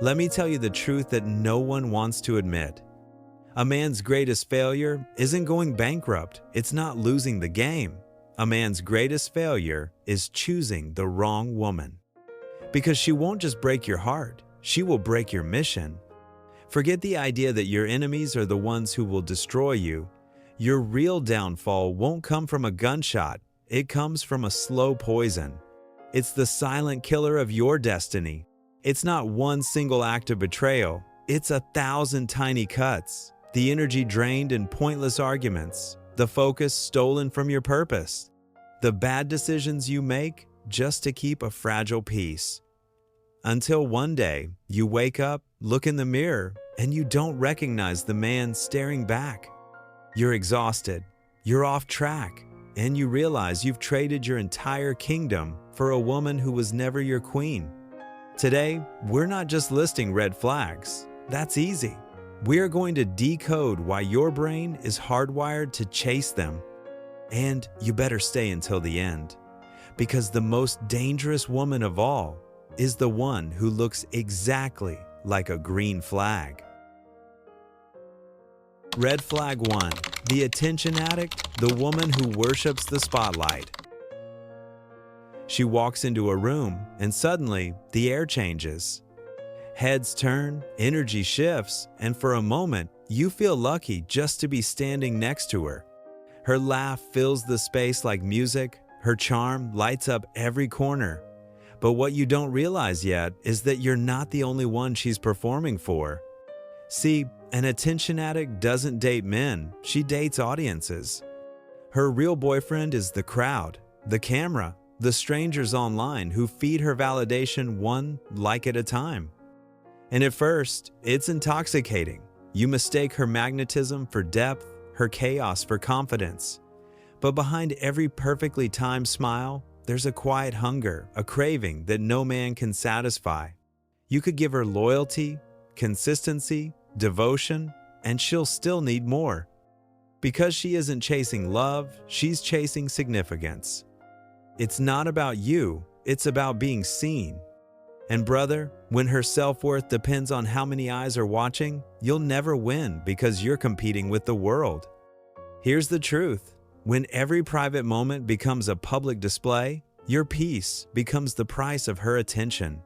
Let me tell you the truth that no one wants to admit. A man's greatest failure isn't going bankrupt, it's not losing the game. A man's greatest failure is choosing the wrong woman. Because she won't just break your heart, she will break your mission. Forget the idea that your enemies are the ones who will destroy you. Your real downfall won't come from a gunshot, it comes from a slow poison. It's the silent killer of your destiny. It's not one single act of betrayal, it's 1,000 tiny cuts. The energy drained in pointless arguments, the focus stolen from your purpose, the bad decisions you make just to keep a fragile peace. Until one day, you wake up, look in the mirror, and you don't recognize the man staring back. You're exhausted, you're off track, and you realize you've traded your entire kingdom for a woman who was never your queen. Today, we're not just listing red flags. That's easy. We are going to decode why your brain is hardwired to chase them. And you better stay until the end, because the most dangerous woman of all is the one who looks exactly like a green flag. Red flag 1. The attention addict, the woman who worships the spotlight. She walks into a room and suddenly the air changes. Heads turn, energy shifts, and for a moment, you feel lucky just to be standing next to her. Her laugh fills the space like music, her charm lights up every corner. But what you don't realize yet is that you're not the only one she's performing for. See, an attention addict doesn't date men, she dates audiences. Her real boyfriend is the crowd, the camera, the strangers online who feed her validation one like at a time. And at first, it's intoxicating. You mistake her magnetism for depth, her chaos for confidence. But behind every perfectly timed smile, there's a quiet hunger, a craving that no man can satisfy. You could give her loyalty, consistency, devotion, and she'll still need more. Because she isn't chasing love, she's chasing significance. It's not about you, it's about being seen. And brother, when her self-worth depends on how many eyes are watching, you'll never win because you're competing with the world. Here's the truth. When every private moment becomes a public display, your peace becomes the price of her attention.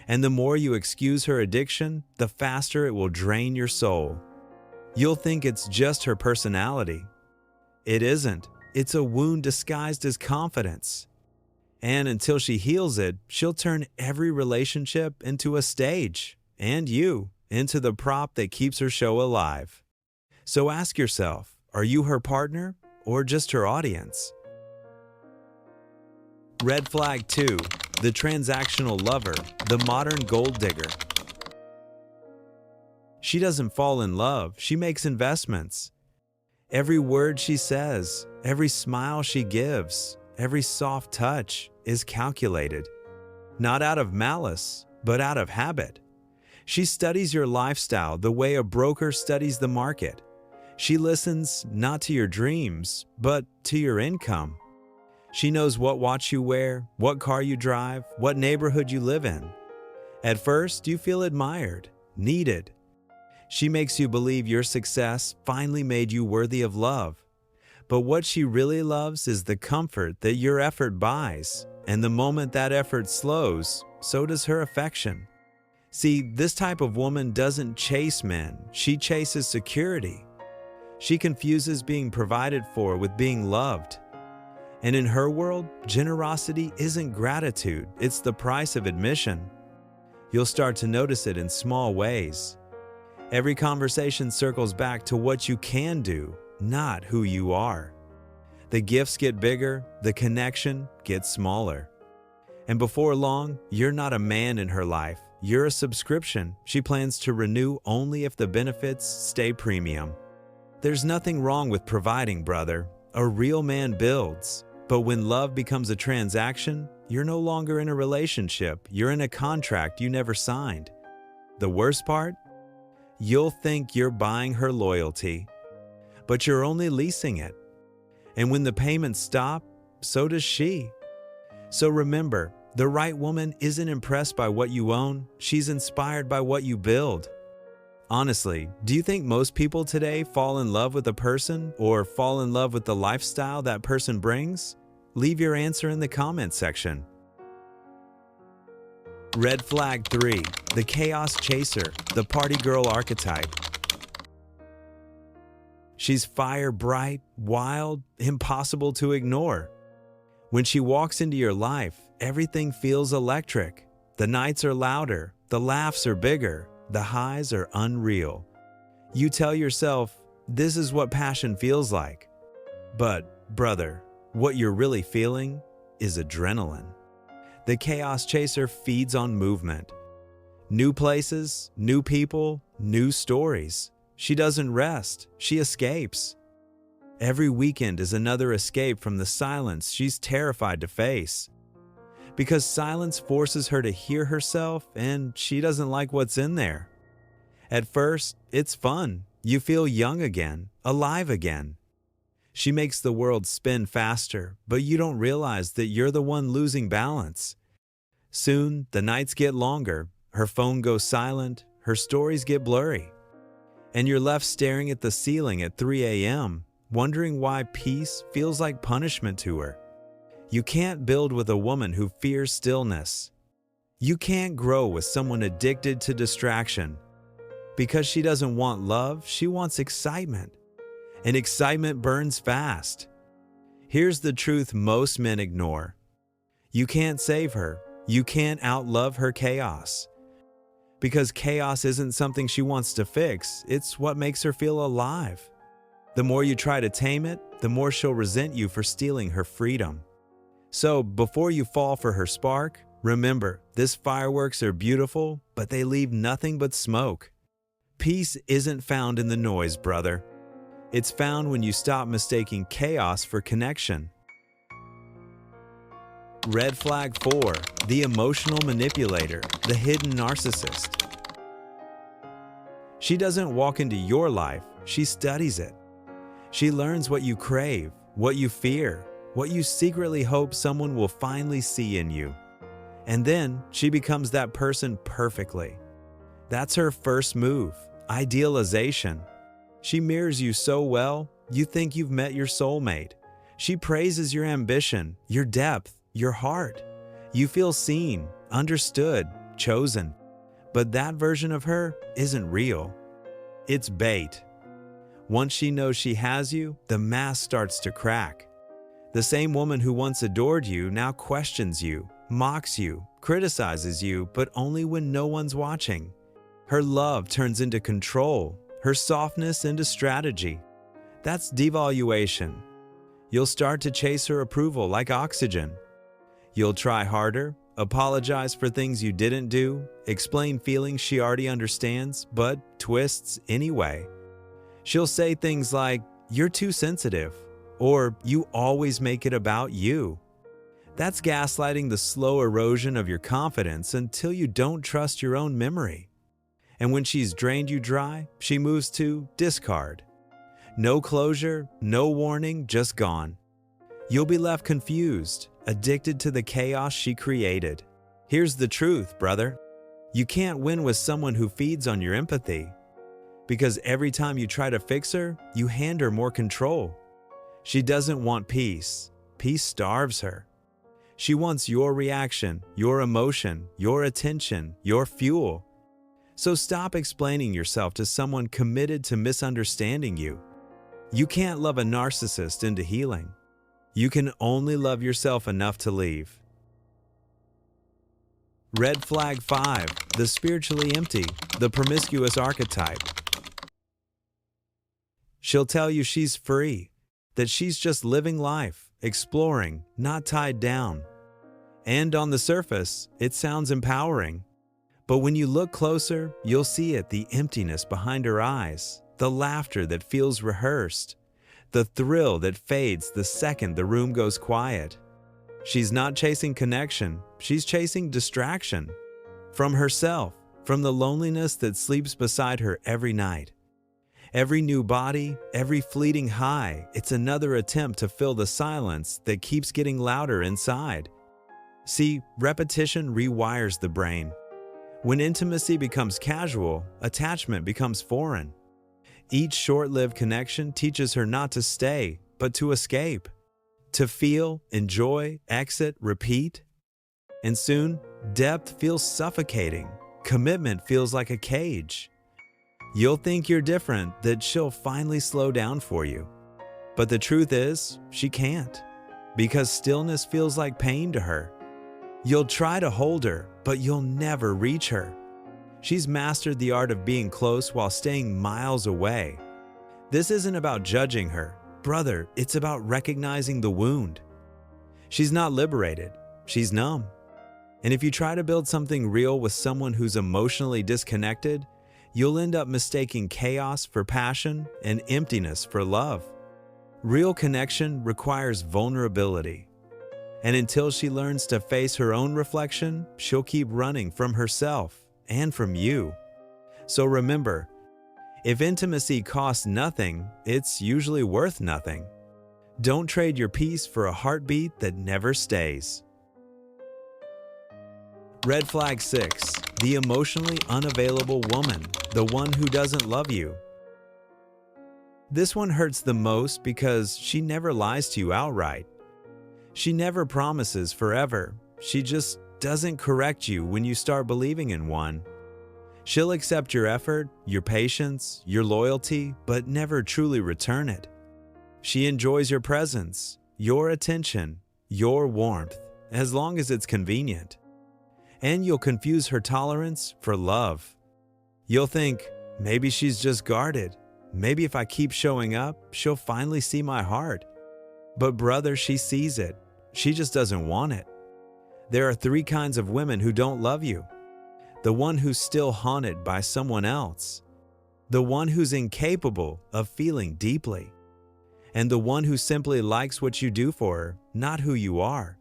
And the more you excuse her addiction, the faster it will drain your soul. You'll think it's just her personality. It isn't. It's a wound disguised as confidence. And until she heals it, she'll turn every relationship into a stage, and you into the prop that keeps her show alive. So ask yourself, are you her partner or just her audience? Red flag 2. The transactional lover, the modern gold digger. She doesn't fall in love, she makes investments. Every word she says, every smile she gives, every soft touch is calculated. Not out of malice, but out of habit. She studies your lifestyle the way a broker studies the market. She listens not to your dreams, but to your income. She knows what watch you wear, what car you drive, what neighborhood you live in. At first, you feel admired, needed. She makes you believe your success finally made you worthy of love. But what she really loves is the comfort that your effort buys, and the moment that effort slows, so does her affection. See, this type of woman doesn't chase men, she chases security. She confuses being provided for with being loved. And in her world, generosity isn't gratitude, it's the price of admission. You'll start to notice it in small ways. Every conversation circles back to what you can do, not who you are. The gifts get bigger, the connection gets smaller. And before long, you're not a man in her life, you're a subscription she plans to renew only if the benefits stay premium. There's nothing wrong with providing, brother. A real man builds. But when love becomes a transaction, you're no longer in a relationship, you're in a contract you never signed. The worst part? You'll think you're buying her loyalty, but you're only leasing it. And when the payments stop, so does she. So remember, The right woman isn't impressed by what you own, she's inspired by what you build. Honestly, do you think most people today fall in love with a person or fall in love with the lifestyle that person brings? Leave your answer in the comment section. Red flag 3. The chaos chaser, the party girl archetype. She's fire bright, wild, impossible to ignore. When she walks into your life, everything feels electric. The nights are louder, the laughs are bigger, the highs are unreal. You tell yourself, this is what passion feels like. But, brother, what you're really feeling is adrenaline. The chaos chaser feeds on movement. New places, new people, new stories. She doesn't rest, she escapes. Every weekend is another escape from the silence she's terrified to face. Because silence forces her to hear herself and she doesn't like what's in there. At first, it's fun. You feel young again, alive again. She makes the world spin faster, but you don't realize that you're the one losing balance. Soon, the nights get longer, her phone goes silent, her stories get blurry. And you're left staring at the ceiling at 3 a.m., wondering why peace feels like punishment to her. You can't build with a woman who fears stillness. You can't grow with someone addicted to distraction. Because she doesn't want love, she wants excitement. And excitement burns fast. Here's the truth most men ignore. You can't save her. You can't outlove her chaos. Because chaos isn't something she wants to fix, it's what makes her feel alive. The more you try to tame it, the more she'll resent you for stealing her freedom. So, before you fall for her spark, remember, these fireworks are beautiful, but they leave nothing but smoke. Peace isn't found in the noise, brother. It's found when you stop mistaking chaos for connection. Red flag 4. The emotional manipulator, the hidden narcissist. She doesn't walk into your life, she studies it. She learns what you crave, what you fear, what you secretly hope someone will finally see in you. And then she becomes that person perfectly. That's her first move, idealization. She mirrors you so well, you think you've met your soulmate. She praises your ambition, your depth, your heart. You feel seen, understood, chosen. But that version of her isn't real. It's bait. Once she knows she has you, the mask starts to crack. The same woman who once adored you now questions you, mocks you, criticizes you, but only when no one's watching. Her love turns into control, her softness into strategy. That's devaluation. You'll start to chase her approval like oxygen. You'll try harder, apologize for things you didn't do, explain feelings she already understands, but twists anyway. She'll say things like, "You're too sensitive," or "You always make it about you." That's gaslighting, the slow erosion of your confidence until you don't trust your own memory. And when she's drained you dry, she moves to discard. No closure, no warning, just gone. You'll be left confused, addicted to the chaos she created. Here's the truth, brother. You can't win with someone who feeds on your empathy. Because every time you try to fix her, you hand her more control. She doesn't want peace. Peace starves her. She wants your reaction, your emotion, your attention, your fuel. So stop explaining yourself to someone committed to misunderstanding you. You can't love a narcissist into healing. You can only love yourself enough to leave. Red flag 5. The spiritually empty, the promiscuous archetype. She'll tell you she's free, that she's just living life, exploring, not tied down. And on the surface, it sounds empowering. But when you look closer, you'll see it, the emptiness behind her eyes, the laughter that feels rehearsed, the thrill that fades the second the room goes quiet. She's not chasing connection, she's chasing distraction. From herself, from the loneliness that sleeps beside her every night. Every new body, every fleeting high, it's another attempt to fill the silence that keeps getting louder inside. See, repetition rewires the brain. When intimacy becomes casual, attachment becomes foreign. Each short-lived connection teaches her not to stay, but to escape. To feel, enjoy, exit, repeat. And soon, depth feels suffocating. Commitment feels like a cage. You'll think you're different, that she'll finally slow down for you. But the truth is, she can't. Because stillness feels like pain to her. You'll try to hold her, but you'll never reach her. She's mastered the art of being close while staying miles away. This isn't about judging her. Brother, it's about recognizing the wound. She's not liberated. She's numb. And if you try to build something real with someone who's emotionally disconnected, you'll end up mistaking chaos for passion and emptiness for love. Real connection requires vulnerability. And until she learns to face her own reflection, she'll keep running from herself and from you. So remember, if intimacy costs nothing, it's usually worth nothing. Don't trade your peace for a heartbeat that never stays. Red flag 6. The emotionally unavailable woman, the one who doesn't love you. This one hurts the most because she never lies to you outright. She never promises forever. She just doesn't correct you when you start believing in one. She'll accept your effort, your patience, your loyalty, but never truly return it. She enjoys your presence, your attention, your warmth, as long as it's convenient. And you'll confuse her tolerance for love. You'll think, maybe she's just guarded. Maybe if I keep showing up, she'll finally see my heart. But brother, she sees it. She just doesn't want it. There are 3 kinds of women who don't love you. The one who's still haunted by someone else. The one who's incapable of feeling deeply. And the one who simply likes what you do for her, not who you are.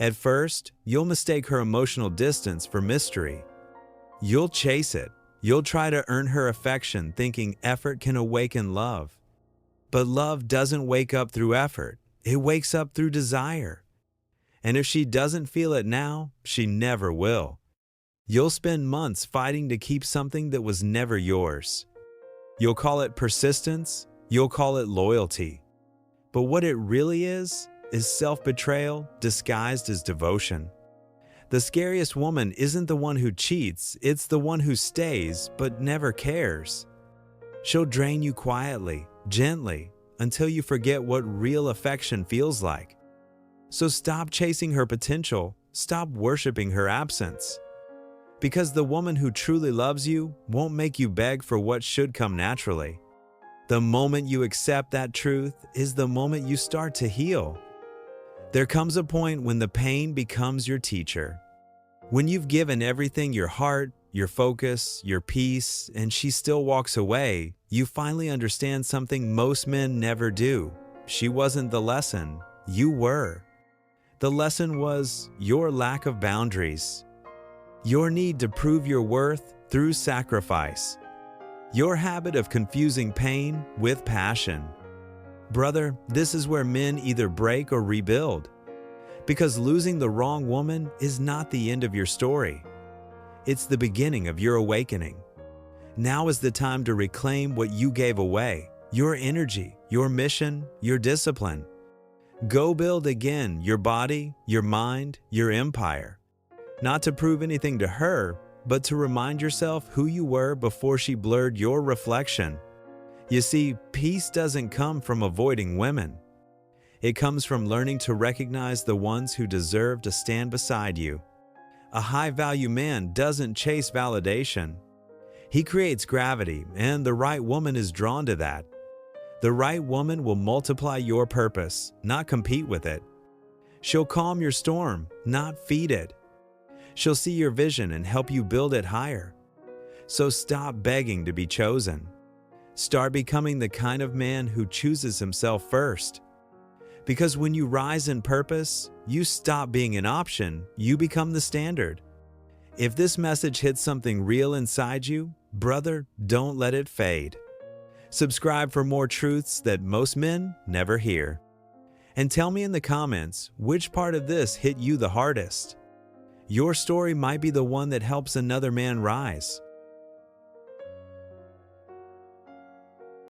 At first, you'll mistake her emotional distance for mystery. You'll chase it. You'll try to earn her affection thinking effort can awaken love. But love doesn't wake up through effort. It wakes up through desire. And if she doesn't feel it now, she never will. You'll spend months fighting to keep something that was never yours. You'll call it persistence. You'll call it loyalty. But what it really is self-betrayal disguised as devotion. The scariest woman isn't the one who cheats, it's the one who stays but never cares. She'll drain you quietly, gently, until you forget what real affection feels like. So stop chasing her potential, stop worshiping her absence. Because the woman who truly loves you won't make you beg for what should come naturally. The moment you accept that truth is the moment you start to heal. There comes a point when the pain becomes your teacher. When you've given everything, your heart, your focus, your peace, and she still walks away, you finally understand something most men never do. She wasn't the lesson, you were. The lesson was your lack of boundaries. Your need to prove your worth through sacrifice. Your habit of confusing pain with passion. Brother, this is where men either break or rebuild. Because losing the wrong woman is not the end of your story. It's the beginning of your awakening. Now is the time to reclaim what you gave away, your energy, your mission, your discipline. Go build again your body, your mind, your empire. Not to prove anything to her, but to remind yourself who you were before she blurred your reflection. You see, peace doesn't come from avoiding women. It comes from learning to recognize the ones who deserve to stand beside you. A high-value man doesn't chase validation. He creates gravity, and the right woman is drawn to that. The right woman will multiply your purpose, not compete with it. She'll calm your storm, not feed it. She'll see your vision and help you build it higher. So stop begging to be chosen. Start becoming the kind of man who chooses himself first. Because when you rise in purpose, you stop being an option, you become the standard. If this message hits something real inside you, brother, don't let it fade. Subscribe for more truths that most men never hear. And tell me in the comments which part of this hit you the hardest. Your story might be the one that helps another man rise.